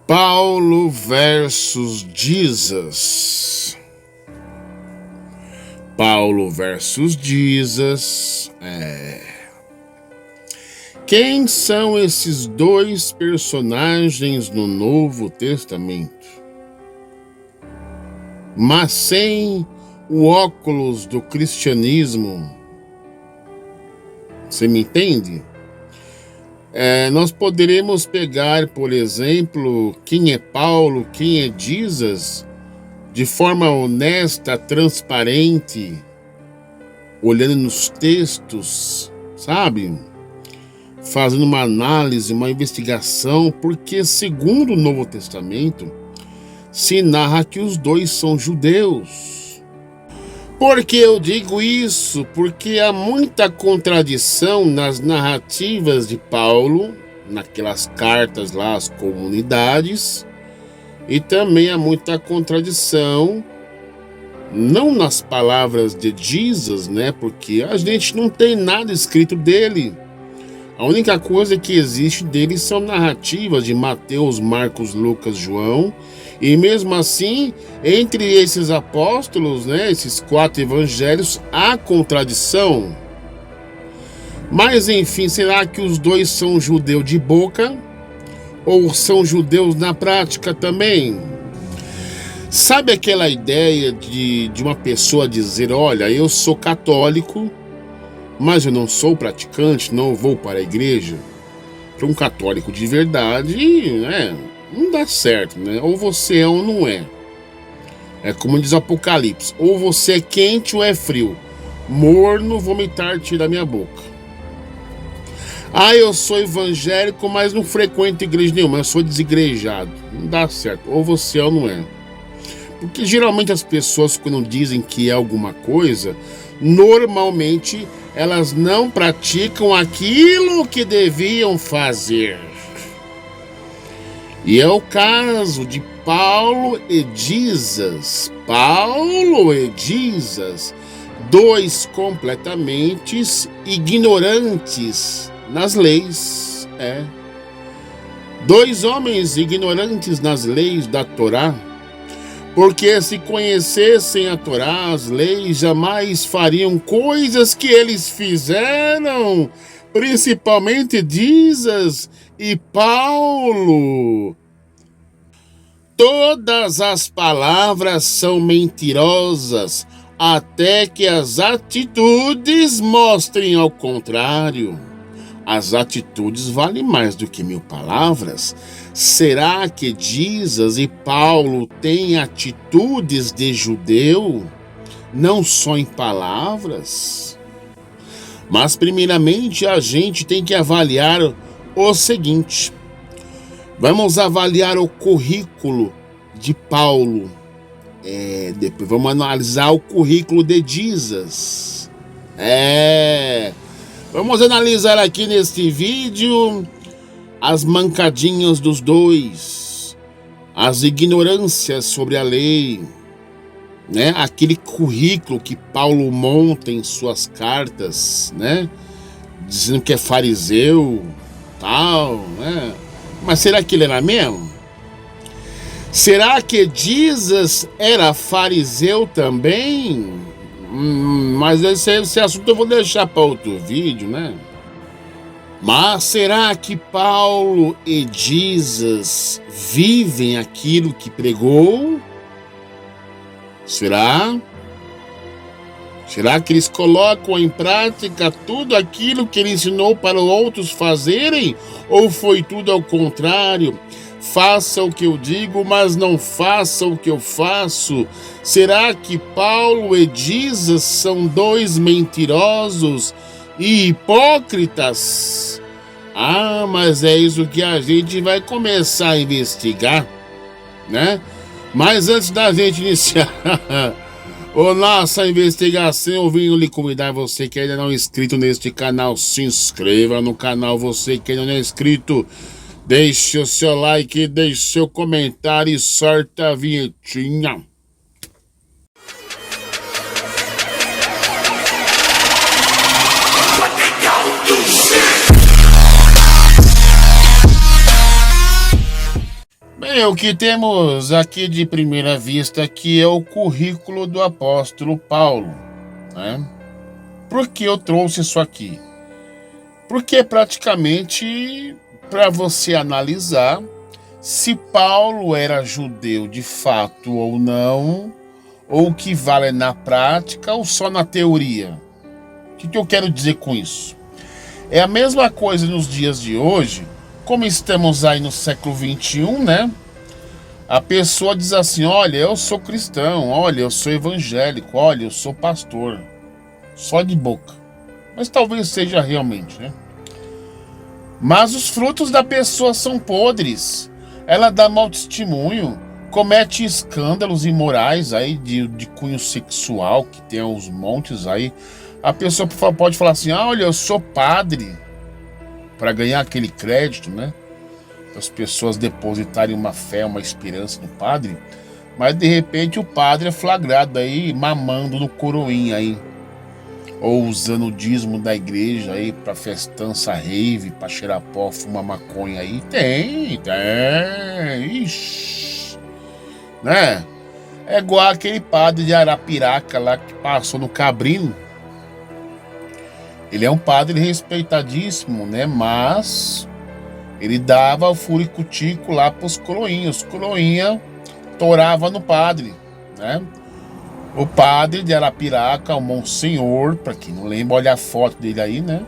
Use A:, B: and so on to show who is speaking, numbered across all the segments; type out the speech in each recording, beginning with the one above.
A: Paulo versus Jesus. Paulo versus Jesus. Quem são esses dois personagens no Novo Testamento? Mas sem o óculos do cristianismo. Você me entende? Nós poderemos pegar, por exemplo, quem é Paulo, quem é Jesus, de forma honesta, transparente, olhando nos textos, sabe? Fazendo uma análise, uma investigação, porque segundo o Novo Testamento, se narra que os dois são judeus. Por que eu digo isso? Porque há muita contradição nas narrativas de Paulo, naquelas cartas lá às comunidades, e também há muita contradição, não nas palavras de Jesus, né? Porque a gente não tem nada escrito dele. A única coisa que existe dele são narrativas de Mateus, Marcos, Lucas, João. E mesmo assim, entre esses apóstolos, né, esses 4 evangelhos, há contradição. Mas enfim, será que os dois são judeus de boca? Ou são judeus na prática também? Sabe aquela ideia de uma pessoa dizer, olha, eu sou católico, mas eu não sou praticante, não vou para a igreja? Para um católico de verdade, né, não dá certo, né? Ou você é ou não é. É como diz o Apocalipse, ou você é quente ou é frio. Morno, vomitar-te da minha boca. Eu sou evangélico, mas não frequento igreja nenhuma, eu sou desigrejado. Não dá certo, ou você é ou não é. Porque geralmente as pessoas, quando dizem que é alguma coisa, normalmente elas não praticam aquilo que deviam fazer. E é o caso de Paulo e Jesus. Paulo e Jesus, dois completamente ignorantes nas leis. Dois homens ignorantes nas leis da Torá. Porque se conhecessem a Torá, as leis, jamais fariam coisas que eles fizeram, principalmente Jesus e Paulo. Todas as palavras são mentirosas, até que as atitudes mostrem ao contrário. As atitudes valem mais do que 1000 palavras. Será que Jesus e Paulo têm atitudes de judeu, não só em palavras? Mas primeiramente a gente tem que avaliar o seguinte. Vamos avaliar o currículo de Paulo. Depois vamos analisar o currículo de Jesus. Vamos analisar aqui neste vídeo as mancadinhas dos dois, as ignorâncias sobre a lei, né? Aquele currículo que Paulo monta em suas cartas, né? Dizendo que é fariseu, tal, né? Mas será que ele era mesmo? Será que Jesus era fariseu também? Mas esse assunto eu vou deixar para outro vídeo, né? Mas será que Paulo e Jesus vivem aquilo que pregou? Será? Será que eles colocam em prática tudo aquilo que ele ensinou para outros fazerem? Ou foi tudo ao contrário? Faça o que eu digo, mas não faça o que eu faço. Será que Paulo e Jesus são dois mentirosos e hipócritas? Mas é isso que a gente vai começar a investigar, né? Mas antes da gente iniciar a nossa investigação, eu vim lhe convidar, você que ainda não é inscrito neste canal, se inscreva no canal. Você que ainda não é inscrito, deixe o seu like, deixe o seu comentário e sorta a vinhetinha. Bem, o que temos aqui de primeira vista aqui é o currículo do apóstolo Paulo, né? Por que eu trouxe isso aqui? Porque praticamente para você analisar se Paulo era judeu de fato ou não, ou o que vale na prática ou só na teoria. O que eu quero dizer com isso? É a mesma coisa nos dias de hoje, como estamos aí no século XXI, né? A pessoa diz assim, olha, eu sou cristão, olha, eu sou evangélico, olha, eu sou pastor. Só de boca. Mas talvez seja realmente, né? Mas os frutos da pessoa são podres. Ela dá mau testemunho, comete escândalos imorais aí de cunho sexual, que tem uns montes aí. A pessoa pode falar assim, olha, eu sou padre, para ganhar aquele crédito, né? As pessoas depositarem uma fé, uma esperança no padre, mas de repente o padre é flagrado aí, mamando no coroinha aí, ou usando o dízimo da igreja aí pra festança rave, pra cheirar pó, fumar maconha aí. Tem, ixi, né? É igual aquele padre de Arapiraca lá que passou no Cabrino. Ele é um padre respeitadíssimo, né? Mas ele dava o furicutico lá pros coroinhas. Os coroinha torava no padre, né? O padre de Arapiraca, o Monsenhor, pra quem não lembra, olha a foto dele aí, né?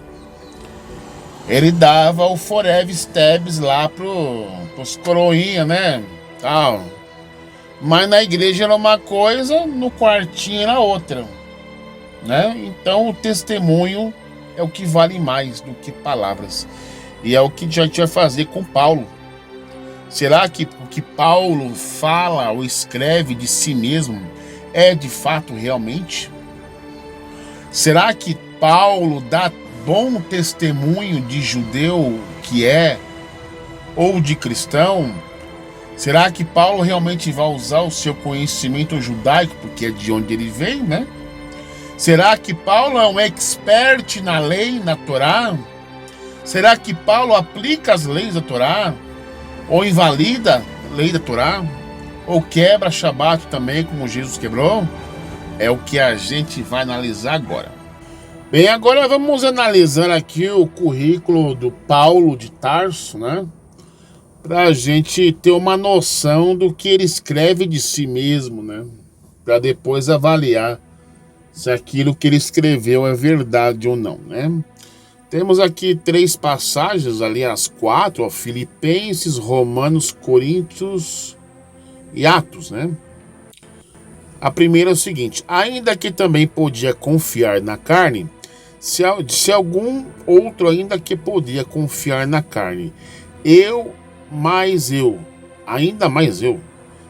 A: Ele dava o Forever Stabs lá pros coroinha, né? Tal. Mas na igreja era uma coisa, no quartinho era outra, né? Então o testemunho é o que vale mais do que palavras. E é o que a gente vai fazer com Paulo. Será que o que Paulo fala ou escreve de si mesmo é de fato realmente? Será que Paulo dá bom testemunho de judeu que é ou de cristão? Será que Paulo realmente vai usar o seu conhecimento judaico, porque é de onde ele veio, né? Será que Paulo é um expert na lei, na Torá? Será que Paulo aplica as leis da Torá? Ou invalida a lei da Torá? Ou quebra Shabat também, como Jesus quebrou? É o que a gente vai analisar agora. Bem, agora vamos analisar aqui o currículo do Paulo de Tarso, né? Para a gente ter uma noção do que ele escreve de si mesmo, né? Para depois avaliar se aquilo que ele escreveu é verdade ou não, né? Temos aqui 3 passagens, aliás 4, ó, Filipenses, Romanos, Coríntios e Atos, né? A primeira é o seguinte: ainda que também podia confiar na carne, se algum outro ainda que podia confiar na carne, ainda mais eu,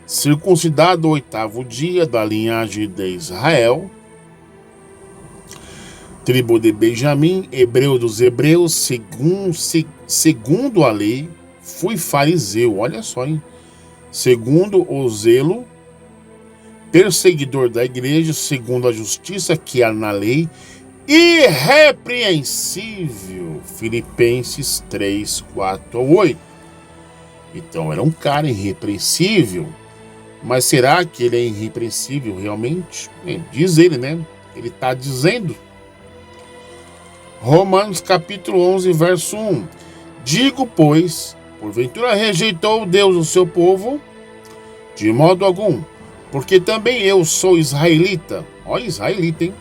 A: circuncidado o 8º dia da linhagem de Israel, tribo de Benjamim, hebreu dos hebreus, segundo a lei, fui fariseu, olha só, hein? Segundo o zelo, perseguidor da igreja, segundo a justiça que há na lei, irrepreensível. Filipenses 3, 4 ou 8. Então era um cara irrepreensível. Mas será que ele é irrepreensível realmente? Diz ele, né? Ele está dizendo. Romanos capítulo 11, verso 1. Digo, pois, porventura rejeitou Deus o seu povo? De modo algum, porque também eu sou israelita. Olha, israelita, hein?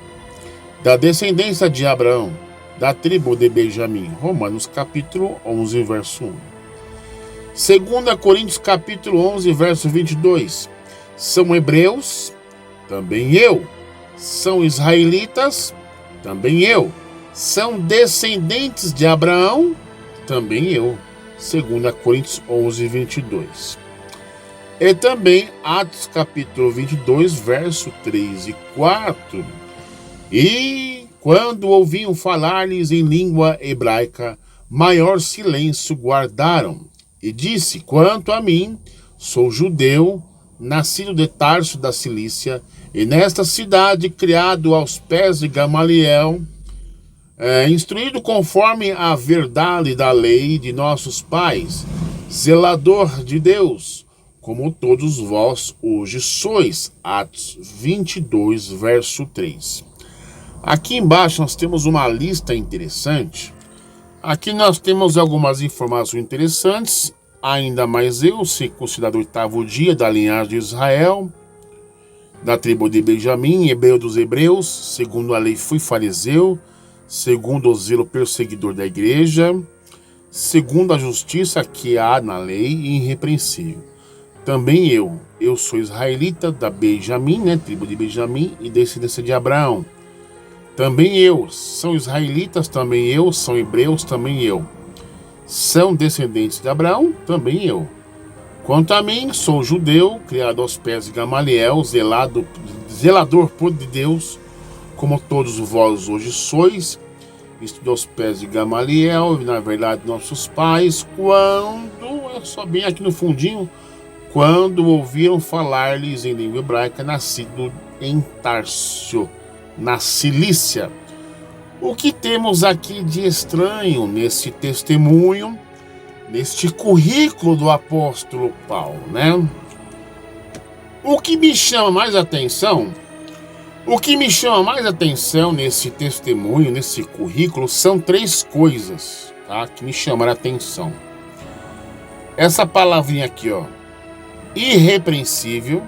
A: Da descendência de Abraão, da tribo de Benjamim. Romanos capítulo 11, verso 1. 2 Coríntios capítulo 11, verso 22. São hebreus? Também eu. São israelitas? Também eu. São descendentes de Abraão? Também eu. 2 Coríntios 11, 22. E também Atos capítulo 22, verso 3 e 4. E quando ouviam falar-lhes em língua hebraica, maior silêncio guardaram. E disse, quanto a mim, sou judeu, nascido de Tarso da Cilícia, e nesta cidade criado aos pés de Gamaliel, instruído conforme a verdade da lei de nossos pais, zelador de Deus, como todos vós hoje sois. Atos 22, verso 3. Aqui embaixo nós temos uma lista interessante. Aqui nós temos algumas informações interessantes. Ainda mais eu, circuncidado 8º dia da linhagem de Israel, da tribo de Benjamim, hebreu dos hebreus, segundo a lei fui fariseu, segundo o zelo perseguidor da igreja, segundo a justiça que há na lei, irrepreensível. Também eu sou israelita da Benjamim, tribo de Benjamim e descendência de Abraão. Também eu, são israelitas, também eu, são hebreus, também eu. São descendentes de Abraão, também eu. Quanto a mim, sou judeu, criado aos pés de Gamaliel, zelador por de Deus, como todos vós hoje sois. Estudo aos pés de Gamaliel, na verdade, nossos pais, é só bem aqui no fundinho, quando ouviram falar-lhes em língua hebraica, nascido em Tarso, na Cilícia. O que temos aqui de estranho nesse testemunho, neste currículo do apóstolo Paulo, O que me chama mais atenção nesse testemunho, nesse currículo, são 3 coisas, que me chamaram a atenção. Essa palavrinha aqui, irrepreensível,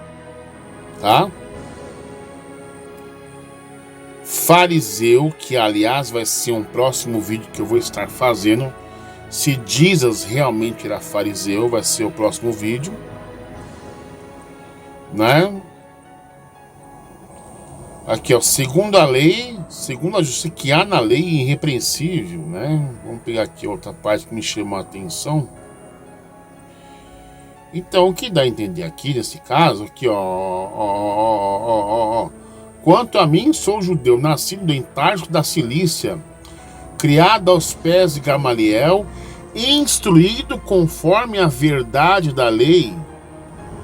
A: fariseu, que aliás vai ser um próximo vídeo que eu vou estar fazendo. Se Jesus realmente era fariseu, vai ser o próximo vídeo, Aqui, segundo a lei, segundo a justiça que há na lei, irrepreensível, Vamos pegar aqui outra parte que me chamou a atenção. Então, o que dá a entender aqui, nesse caso, aqui, Quanto a mim, sou judeu, nascido em Tarso da Cilícia, criado aos pés de Gamaliel, instruído conforme a verdade da lei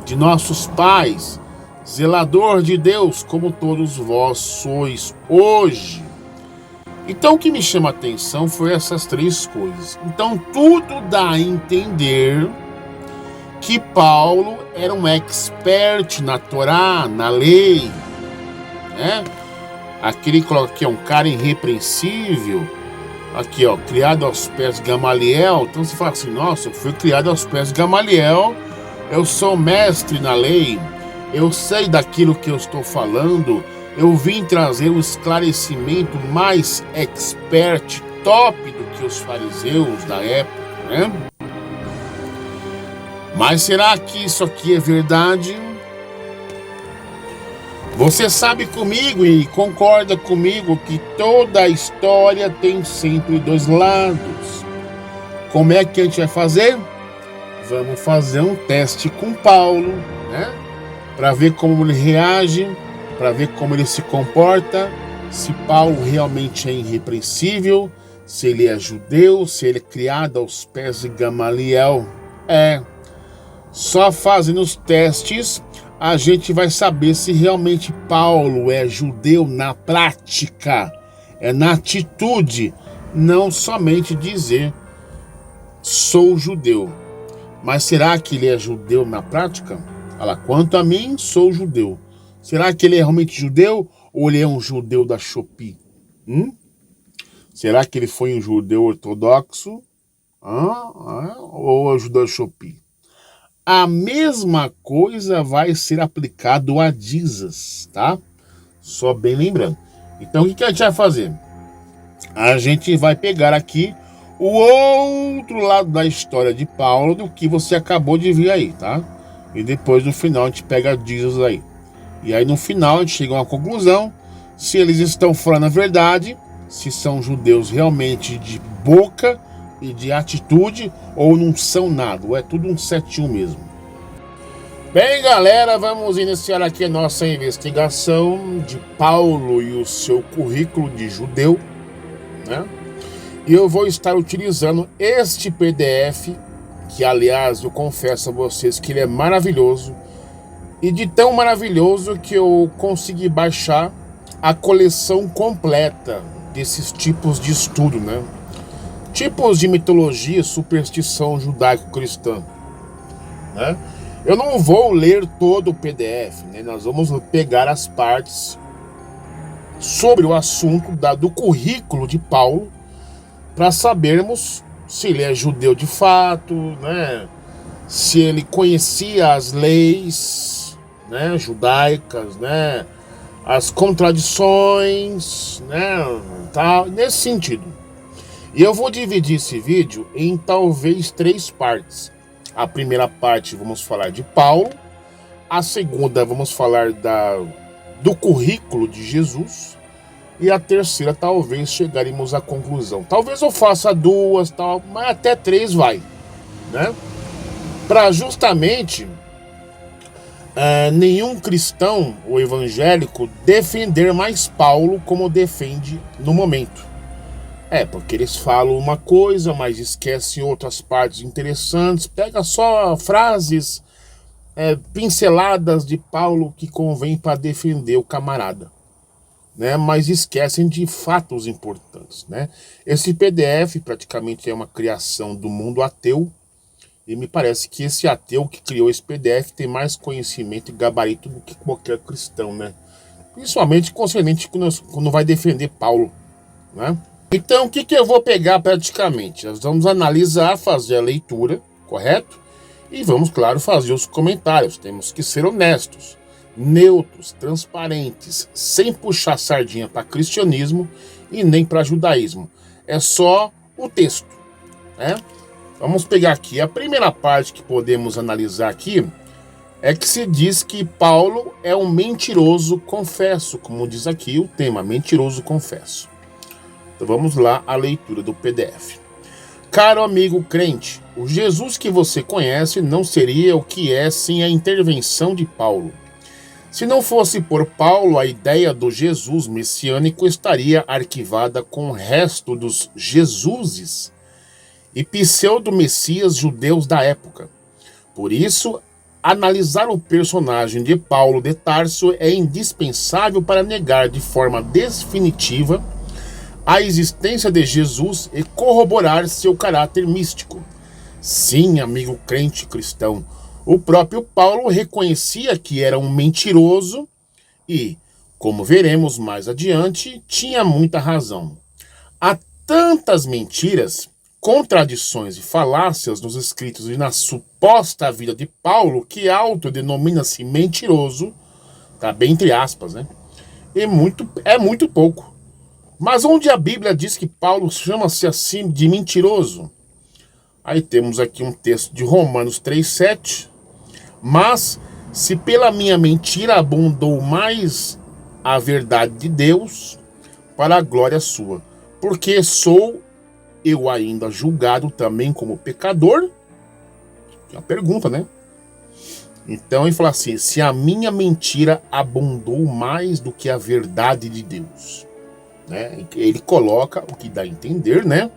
A: de nossos pais, zelador de Deus, como todos vós sois hoje. Então, o que me chama a atenção foi essas 3 coisas. Então, tudo dá a entender que Paulo era um expert na Torá, na lei, Aqui ele coloca aqui, um cara irrepreensível. Aqui, criado aos pés de Gamaliel. Então você fala assim, nossa, eu fui criado aos pés de Gamaliel, eu sou mestre na lei, eu sei daquilo que eu estou falando, eu vim trazer um esclarecimento mais expert, top do que os fariseus da época, Mas será que isso aqui é verdade? Você sabe comigo e concorda comigo que toda a história tem sempre 2 lados. Como é que a gente vai fazer? Vamos fazer um teste com Paulo, Para ver como ele reage, para ver como ele se comporta, se Paulo realmente é irrepreensível, se ele é judeu, se ele é criado aos pés de Gamaliel. Só fazendo os testes a gente vai saber se realmente Paulo é judeu na prática, é na atitude, não somente dizer sou judeu. Mas será que ele é judeu na prática? Olha lá, quanto a mim, sou judeu. Será que ele é realmente judeu ou ele é um judeu da Shopee? Será que ele foi um judeu ortodoxo? Ou é um judeu da Shopee? A mesma coisa vai ser aplicado a Jesus, Só bem lembrando. Então, o que a gente vai fazer? A gente vai pegar aqui o outro lado da história de Paulo do que você acabou de ver aí, E depois, no final, a gente pega Jesus aí. E aí, no final, a gente chega a uma conclusão. Se eles estão falando a verdade, se são judeus realmente de boca e de atitude, ou não são nada, ou é tudo um 7-1 mesmo. Bem, galera, vamos iniciar aqui a nossa investigação de Paulo e o seu currículo de judeu, E eu vou estar utilizando este PDF, que aliás eu confesso a vocês que ele é maravilhoso, e de tão maravilhoso que eu consegui baixar a coleção completa desses tipos de estudo, Tipos de mitologia, superstição judaico-cristã, Eu não vou ler todo o PDF, né? Nós vamos pegar as partes sobre o assunto do currículo de Paulo, para sabermos se ele é judeu de fato, né? Se ele conhecia as leis, né, judaicas, né, as contradições, né, tá, nesse sentido. E eu vou dividir esse vídeo em talvez 3 partes. A primeira parte vamos falar de Paulo, a segunda vamos falar do currículo de Jesus, e a terceira talvez chegaremos à conclusão. Talvez eu faça 2, mas até 3 vai, né? Para justamente nenhum cristão ou evangélico defender mais Paulo como defende no momento. Porque eles falam uma coisa, mas esquecem outras partes interessantes, pega só frases, pinceladas de Paulo que convém para defender o camarada, né? Mas esquecem de fatos importantes, né? Esse PDF praticamente é uma criação do mundo ateu, e me parece que esse ateu que criou esse PDF tem mais conhecimento e gabarito do que qualquer cristão, né? Principalmente concernente quando vai defender Paulo, né? Então, o que eu vou pegar praticamente? Nós vamos analisar, fazer a leitura, correto? E vamos, claro, fazer os comentários. Temos que ser honestos, neutros, transparentes, sem puxar sardinha para cristianismo e nem para judaísmo. É só o texto, né? Vamos pegar aqui. A primeira parte que podemos analisar aqui é que se diz que Paulo é um mentiroso confesso, como diz aqui o tema, mentiroso confesso. Então vamos lá à leitura do PDF. Caro amigo crente, o Jesus que você conhece não seria o que é sem a intervenção de Paulo. Se não fosse por Paulo, a ideia do Jesus messiânico estaria arquivada com o resto dos Jesuses e pseudo-messias judeus da época. Por isso, analisar o personagem de Paulo de Tarso é indispensável para negar de forma definitiva a existência de Jesus e corroborar seu caráter místico. Sim, amigo crente cristão, o próprio Paulo reconhecia que era um mentiroso e, como veremos mais adiante, tinha muita razão. Há tantas mentiras, contradições e falácias nos escritos e na suposta vida de Paulo que autodenomina-se mentiroso, tá bem entre aspas, né? É muito pouco. Mas onde a Bíblia diz que Paulo chama-se assim de mentiroso? Aí temos aqui um texto de Romanos 3,7. Mas se pela minha mentira abundou mais a verdade de Deus, para a glória sua, porque sou eu ainda julgado também como pecador? É uma pergunta, né? Então ele fala assim, se a minha mentira abundou mais do que a verdade de Deus, né? Ele coloca, o que dá a entender, né?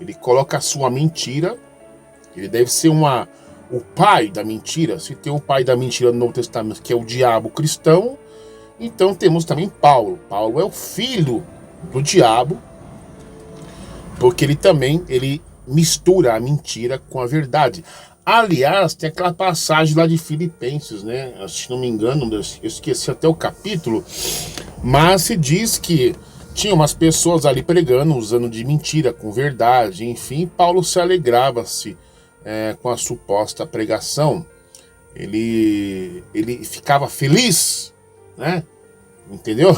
A: Ele coloca a sua mentira, ele deve ser o pai da mentira. Se tem o pai da mentira no Novo Testamento, que é o diabo cristão, então temos também Paulo. Paulo é o filho do diabo, porque ele mistura a mentira com a verdade. Aliás, tem aquela passagem lá de Filipenses, né? Se não me engano, eu esqueci até o capítulo, mas se diz que tinha umas pessoas ali pregando, usando de mentira com verdade, enfim, Paulo se alegrava-se com a suposta pregação. Ele ficava feliz, né? Entendeu?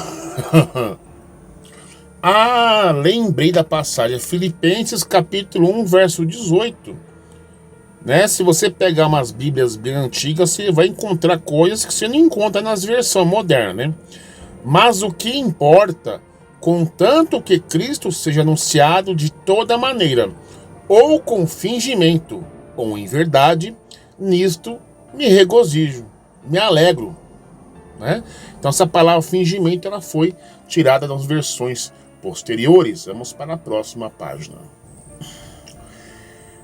A: Lembrei da passagem, Filipenses capítulo 1, verso 18. Né? Se você pegar umas bíblias bem antigas, você vai encontrar coisas que você não encontra nas versões modernas, né? Mas o que importa, contanto que Cristo seja anunciado de toda maneira, ou com fingimento, ou em verdade, nisto me regozijo, me alegro, né? Então essa palavra fingimento ela foi tirada das versões posteriores. Vamos para a próxima página.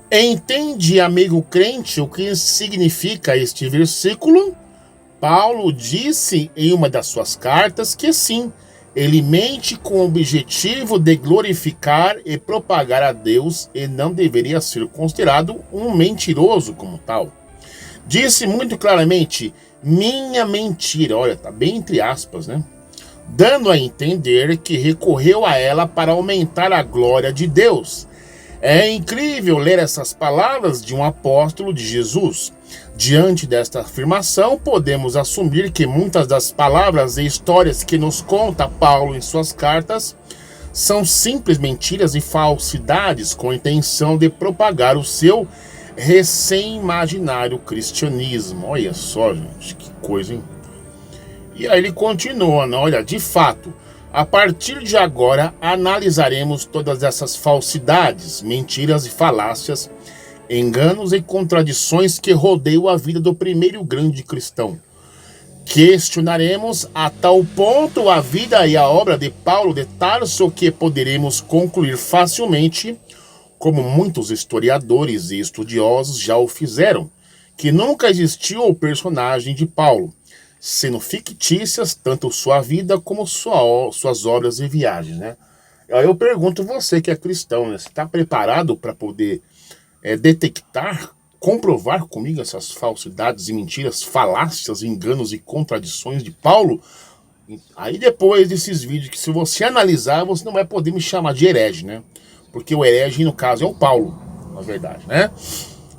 A: Entende, amigo crente, o que significa este versículo? Paulo disse em uma das suas cartas que sim, ele mente com o objetivo de glorificar e propagar a Deus e não deveria ser considerado um mentiroso como tal. Disse muito claramente, minha mentira, olha, tá bem entre aspas, né? Dando a entender que recorreu a ela para aumentar a glória de Deus. É incrível ler essas palavras de um apóstolo de Jesus. Diante desta afirmação, podemos assumir que muitas das palavras e histórias que nos conta Paulo em suas cartas são simples mentiras e falsidades com a intenção de propagar o seu recém-imaginário cristianismo. Olha só, gente, que coisa, hein? E aí ele continua, né? Olha, de fato, a partir de agora analisaremos todas essas falsidades, mentiras e falácias, enganos e contradições que rodeiam a vida do primeiro grande cristão. Questionaremos a tal ponto a vida e a obra de Paulo de Tarso que poderemos concluir facilmente, como muitos historiadores e estudiosos já o fizeram, que nunca existiu o personagem de Paulo, sendo fictícias tanto sua vida como suas obras e viagens, né? Aí eu pergunto você que é cristão, né? Você está preparado para poder detectar, comprovar comigo essas falsidades e mentiras, falácias, enganos e contradições de Paulo? Aí depois desses vídeos que se você analisar, você não vai poder me chamar de herege, né? Porque o herege, no caso, é o Paulo, na verdade, né?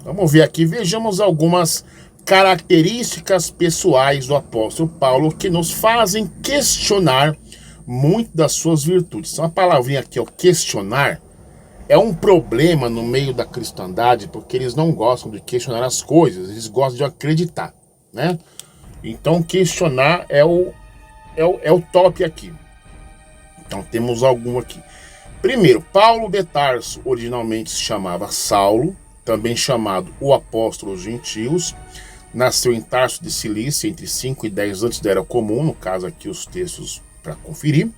A: Vamos ver aqui, vejamos algumas características pessoais do apóstolo Paulo que nos fazem questionar muito das suas virtudes. Então, a palavrinha aqui, ó, questionar, é um problema no meio da cristandade, porque eles não gostam de questionar as coisas, eles gostam de acreditar, né? Então, questionar é o top aqui. Então, temos algum aqui. Primeiro, Paulo de Tarso originalmente se chamava Saulo, também chamado o apóstolo aos gentios. Nasceu em Tarso de Cilícia entre 5 e 10 antes da Era Comum, no caso aqui os textos para conferir.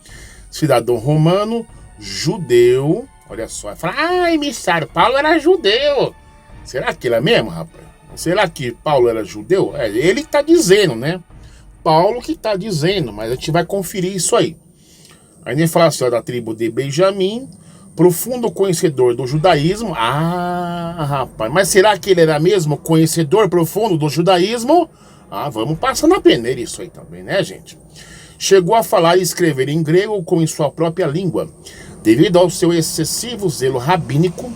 A: Cidadão romano, judeu, olha só, fala, ai, missário, Paulo era judeu. Será que ele é mesmo, rapaz? Será que Paulo era judeu? Ele está dizendo, né? Paulo que está dizendo, mas a gente vai conferir isso aí. Aí ele fala assim, ó, da tribo de Benjamim, profundo conhecedor do judaísmo. Ah, rapaz, mas será que ele era mesmo conhecedor profundo do judaísmo? Ah, vamos passar na peneira isso aí também, né, gente? Chegou a falar e escrever em grego como em sua própria língua. Devido ao seu excessivo zelo rabínico,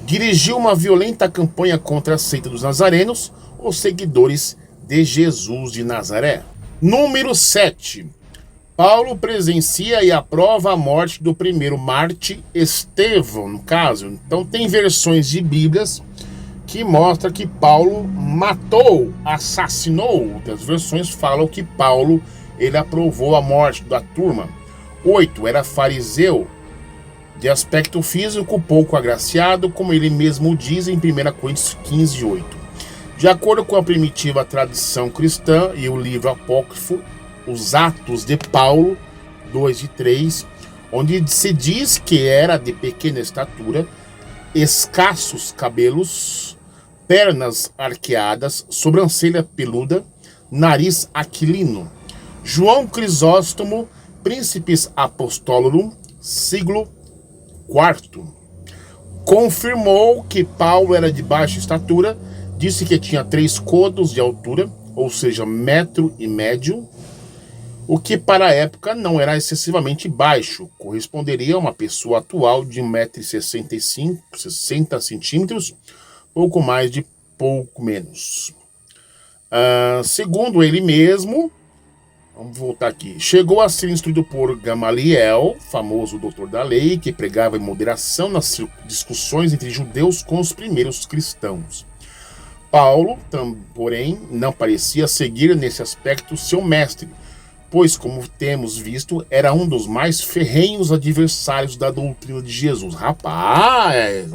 A: dirigiu uma violenta campanha contra a seita dos nazarenos, os seguidores de Jesus de Nazaré. Número 7. Paulo presencia e aprova a morte do primeiro mártir, Estevão, no caso. Então tem versões de Bíblias que mostram que Paulo matou, assassinou. Outras versões falam que Paulo ele aprovou a morte da turma. 8. Era fariseu, de aspecto físico pouco agraciado, como ele mesmo diz em 1 Coríntios 15, 8. De acordo com a primitiva tradição cristã e o livro apócrifo, os Atos de Paulo, 2 e 3, onde se diz que era de pequena estatura, escassos cabelos, pernas arqueadas, sobrancelha peluda, nariz aquilino. João Crisóstomo, Príncipes Apostolorum, siglo IV, confirmou que Paulo era de baixa estatura, disse que tinha 3 codos de altura, ou seja, metro e médio, o que para a época não era excessivamente baixo, corresponderia a uma pessoa atual de 1,65 m, 60 centímetros, pouco mais de pouco menos. Segundo ele mesmo, vamos voltar aqui, chegou a ser instruído por Gamaliel, famoso doutor da lei, que pregava em moderação nas discussões entre judeus com os primeiros cristãos. Paulo, porém, não parecia seguir nesse aspecto seu mestre, pois, como temos visto, era um dos mais ferrenhos adversários da doutrina de Jesus. Rapaz,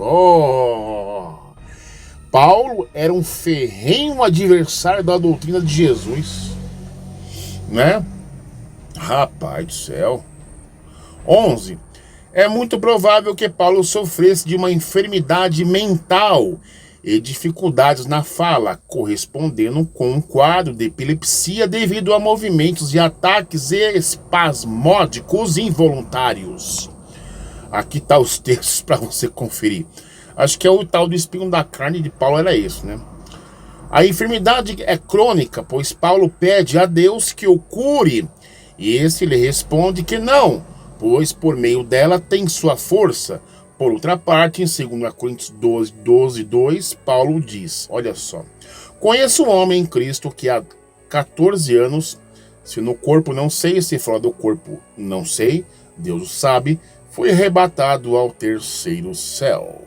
A: Paulo era um ferrenho adversário da doutrina de Jesus, né? Rapaz do céu. 11. É muito provável que Paulo sofresse de uma enfermidade mental e dificuldades na fala, correspondendo com um quadro de epilepsia devido a movimentos e ataques espasmódicos involuntários. Aqui tá os textos para você conferir. Acho que é o tal do espinho da carne de Paulo era isso, né? A enfermidade é crônica, pois Paulo pede a Deus que o cure, e esse lhe responde que não, pois por meio dela tem sua força. Por outra parte, em 2 Coríntios 12:2, Paulo diz, olha só, conheço um homem em Cristo que há 14 anos, se no corpo não sei, se fora do corpo não sei, Deus o sabe, foi arrebatado ao terceiro céu.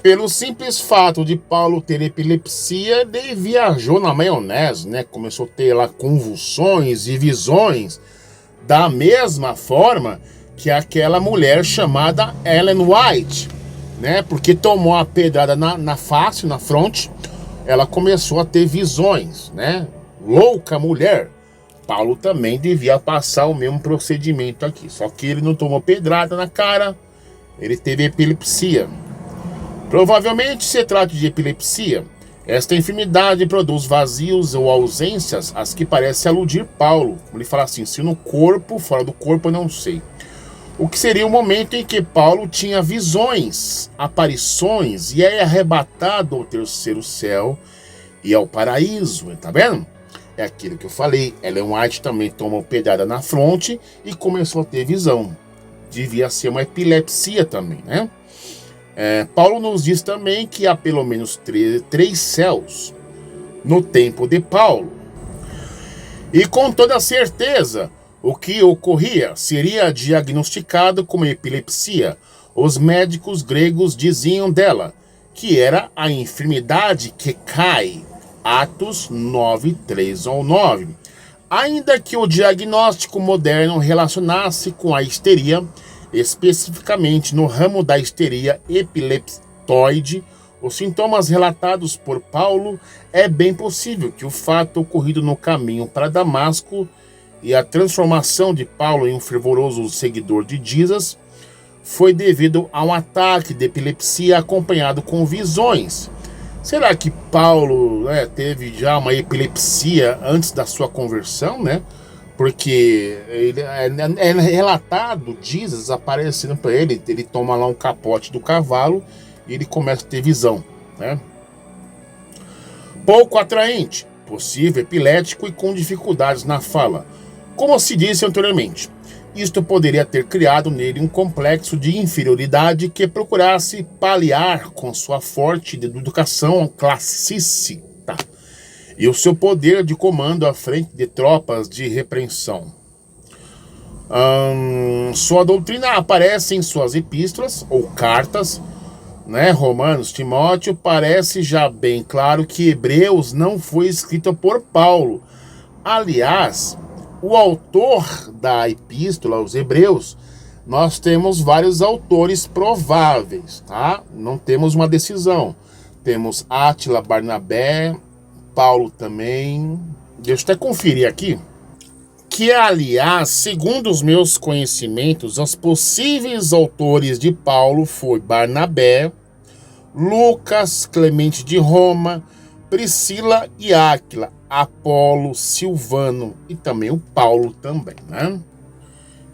A: Pelo simples fato de Paulo ter epilepsia, ele viajou na maionese, né? Começou a ter lá convulsões e visões, da mesma forma que aquela mulher chamada Ellen White, né? Porque tomou a pedrada na face, na fronte, ela começou a ter visões, né? Louca mulher. Paulo também devia passar o mesmo procedimento aqui, só que ele não tomou pedrada na cara, ele teve epilepsia. Provavelmente se trata de epilepsia. Esta enfermidade produz vazios ou ausências, as que parece aludir Paulo. Ele fala assim, se no corpo, fora do corpo eu não sei. O que seria o momento em que Paulo tinha visões, aparições, e é arrebatado ao terceiro céu e ao paraíso, tá vendo? É aquilo que eu falei, Ellen White também tomou pedrada na fronte e começou a ter visão. Devia ser uma epilepsia também, né? Paulo nos diz também que há pelo menos três céus no tempo de Paulo. E com toda certeza, o que ocorria seria diagnosticado como epilepsia. Os médicos gregos diziam dela que era a enfermidade que cai. Atos 9, 3 ou 9. Ainda que o diagnóstico moderno relacionasse com a histeria, especificamente no ramo da histeria epileptoide, os sintomas relatados por Paulo, é bem possível que o fato ocorrido no caminho para Damasco e a transformação de Paulo em um fervoroso seguidor de Jesus foi devido a um ataque de epilepsia acompanhado com visões. Será que Paulo teve já uma epilepsia antes da sua conversão, né? Porque ele é relatado, Jesus aparecendo para ele, ele toma lá um capote do cavalo e ele começa a ter visão, né? Pouco atraente, possível epilético e com dificuldades na fala. Como se disse anteriormente, isto poderia ter criado nele um complexo de inferioridade que procurasse paliar com sua forte educação classicista e o seu poder de comando à frente de tropas de repreensão. Sua doutrina aparece em suas epístolas ou cartas, né? Romanos, Timóteo, parece já bem claro que Hebreus não foi escrita por Paulo. Aliás, o autor da epístola aos Hebreus, nós temos vários autores prováveis, tá? Não temos uma decisão. Temos Átila, Barnabé, Paulo também. Deixa eu até conferir aqui. Que, aliás, segundo os meus conhecimentos, os possíveis autores de Paulo foi Barnabé, Lucas, Clemente de Roma, Priscila e Áquila, Apolo, Silvano e também o Paulo também, né?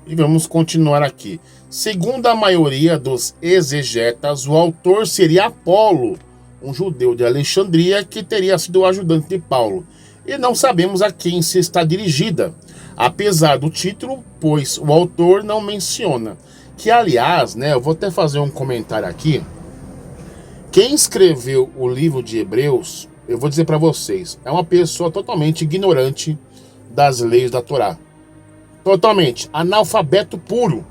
A: E vamos continuar aqui. Segundo a maioria dos exegetas, o autor seria Apolo, um judeu de Alexandria que teria sido o ajudante de Paulo. E não sabemos a quem se está dirigida, apesar do título, pois o autor não menciona. Que, aliás, né, eu vou até fazer um comentário aqui. Quem escreveu o livro de Hebreus, eu vou dizer para vocês, é uma pessoa totalmente ignorante das leis da Torá. Totalmente analfabeto puro.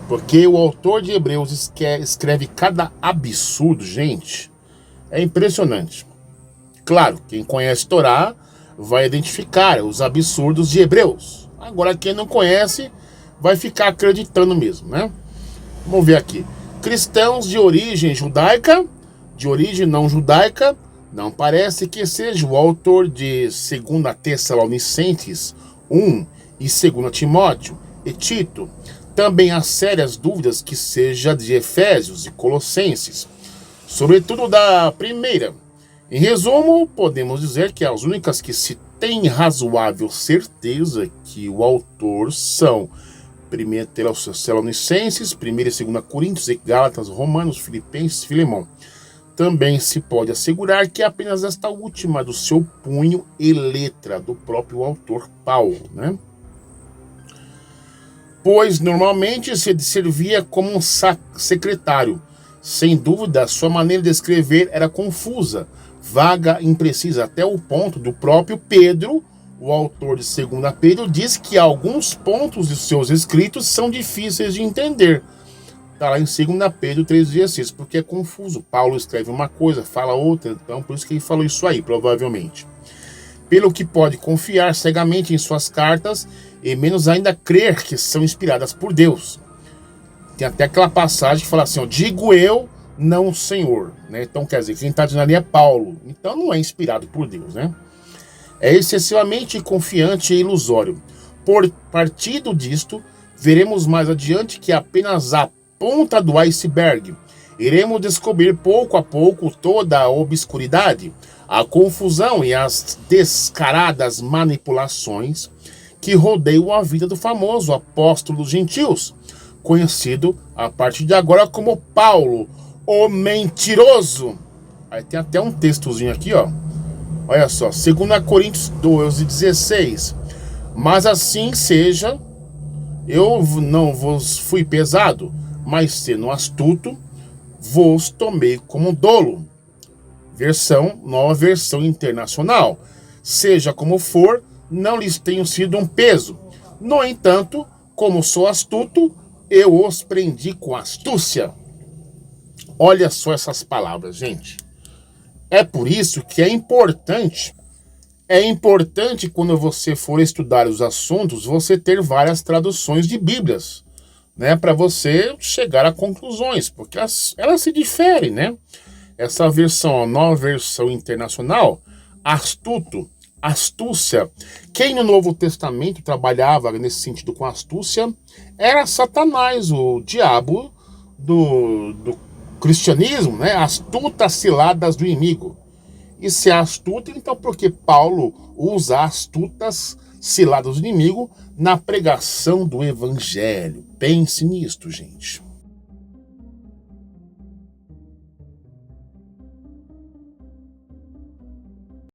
A: Porque o autor de Hebreus escreve cada absurdo, gente. É impressionante. Claro, quem conhece Torá vai identificar os absurdos de Hebreus. Agora, quem não conhece vai ficar acreditando mesmo, né? Vamos ver aqui. Cristãos de origem judaica, de origem não judaica, não parece que seja o autor de 2 Tessalonicenses 1 e 2 Timóteo e Tito. Também há sérias dúvidas que seja de Efésios e Colossenses, sobretudo da primeira. Em resumo, podemos dizer que as únicas que se tem razoável certeza que o autor são 1 Tessalonicenses, 1 e 2 Coríntios, Gálatas, Romanos, Filipenses, Filemão. também se pode assegurar que é apenas esta última do seu punho e letra do próprio autor Paulo, né? Pois normalmente se servia como um secretário. Sem dúvida, sua maneira de escrever era confusa, vaga, imprecisa, até o ponto do próprio Pedro, o autor de 2 Pedro, diz que alguns pontos de seus escritos são difíceis de entender. Está lá em 2 Pedro 3,16, porque é confuso. Paulo escreve uma coisa, fala outra, então por isso que ele falou isso aí, provavelmente. Pelo que pode confiar cegamente em suas cartas, e menos ainda crer que são inspiradas por Deus. Tem até aquela passagem que fala assim, ó, digo eu, não o Senhor. Né? Então, quer dizer, quem está dizendo ali é Paulo. Então não é inspirado por Deus, né? É excessivamente confiante e ilusório. Por partido disto, veremos mais adiante que apenas a ponta do iceberg. Iremos descobrir pouco a pouco toda a obscuridade, a confusão e as descaradas manipulações que rodeiam a vida do famoso apóstolo dos gentios, conhecido a partir de agora como Paulo, o mentiroso. Aí tem até um textozinho aqui, ó. Olha só, 2 Coríntios 12:16. Mas assim seja, eu não vos fui pesado, mas sendo astuto, vos tomei como dolo. Nova versão internacional. Seja como for, não lhes tenho sido um peso. No entanto, como sou astuto, eu os prendi com astúcia. Olha só essas palavras, gente. É por isso que é importante quando você for estudar os assuntos, você ter várias traduções de Bíblias, né, para você chegar a conclusões, porque elas se diferem, né? Essa versão, a nova versão internacional, astuto, astúcia. Quem no Novo Testamento trabalhava nesse sentido com astúcia era Satanás, o diabo do cristianismo, né? Astutas ciladas do inimigo. E se é astuto, então por que Paulo usa astutas ciladas do inimigo na pregação do evangelho? Pense nisto, gente.